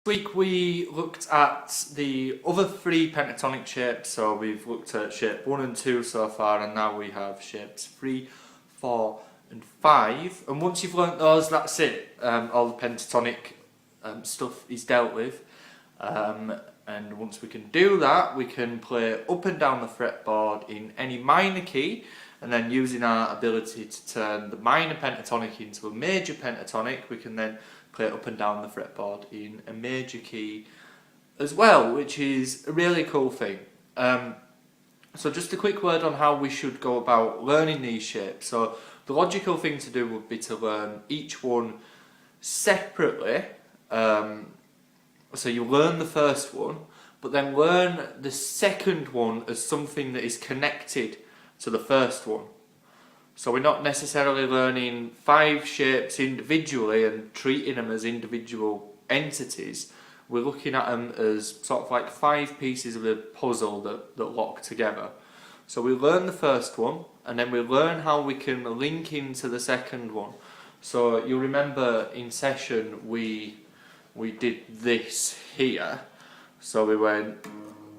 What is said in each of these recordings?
This week we looked at the other three pentatonic shapes, so we've looked at shape 1 and 2 so far, and now we have shapes 3, 4 and 5. And once you've learnt those, that's it. All the pentatonic stuff is dealt with. And once we can do that, we can play up and down the fretboard in any minor key, and then using our ability to turn the minor pentatonic into a major pentatonic, we can then play up and down the fretboard in a major key as well, which is a really cool thing. So just a quick word on how we should go about learning these shapes. So the logical thing to do would be to learn each one separately. So you learn the first one, but then learn the second one as something that is connected to the first one. So we're not necessarily learning 5 shapes individually and treating them as individual entities. We're looking at them as sort of like 5 pieces of a puzzle that lock together. So we learn the first one, and then we learn how we can link into the second one. So you'll remember in session we did this here. So we went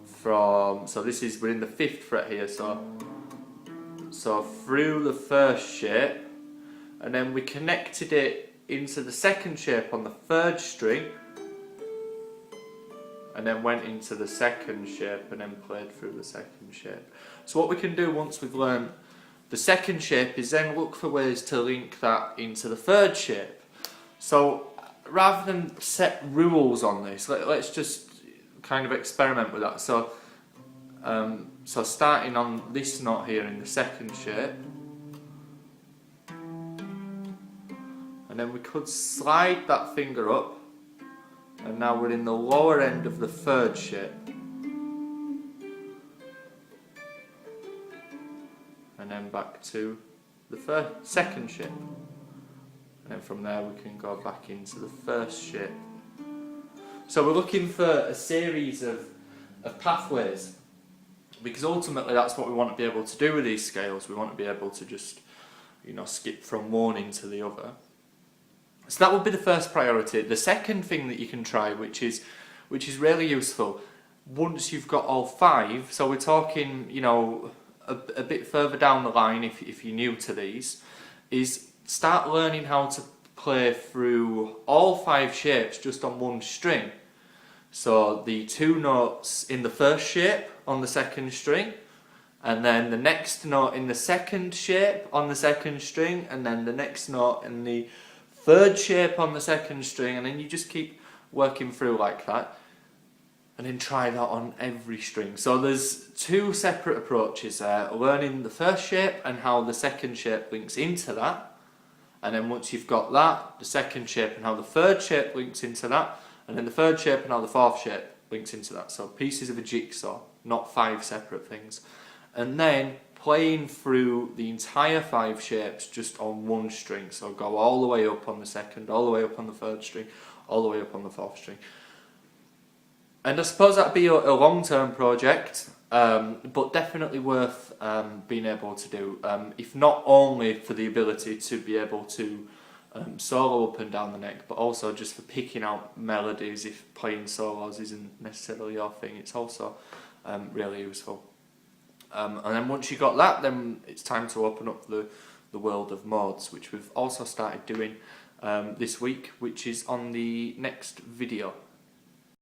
from, we're in the 5th fret here, so through the first shape, and then we connected it into the second shape on the 3rd string, and then went into the second shape and then played through the second shape. So what we can do once we've learned the second shape is then look for ways to link that into the 3rd shape. So rather than set rules on this, let's just kind of experiment with that. So starting on this note here in the second shape, and then we could slide that finger up, and now we're in the lower end of the 3rd shape, and then back to the second shape, and then from there we can go back into the 1st shape. So we're looking for a series of pathways, because ultimately that's what we want to be able to do with these scales. We want to be able to just, skip from one into the other. So that would be the first priority. The second thing that you can try, which is really useful, once you've got all 5, so we're talking, a bit further down the line if you're new to these, is start learning how to play through all 5 shapes just on one string. So the 2 notes in the 1st shape on the 2nd string, and then the next note in the 2nd shape on the 2nd string, and then the next note in the 3rd shape on the 2nd string, and then you just keep working through like that, and then try that on every string. So there's 2 separate approaches there, learning the 1st shape and how the 2nd shape links into that, and then once you've got that, the 2nd shape and how the 3rd shape links into that, and then the 3rd shape and how the 4th shape links into that. So pieces of a jigsaw, not 5 separate things. And then playing through the entire 5 shapes just on one string. So go all the way up on the 2nd, all the way up on the 3rd string, all the way up on the 4th string. And I suppose that'd be a long-term project, but definitely worth being able to do, if not only for the ability to be able to solo up and down the neck, but also just for picking out melodies if playing solos isn't necessarily your thing. It's also really useful. And then once you got that, then it's time to open up the world of modes, which we've also started doing this week, which is on the next video.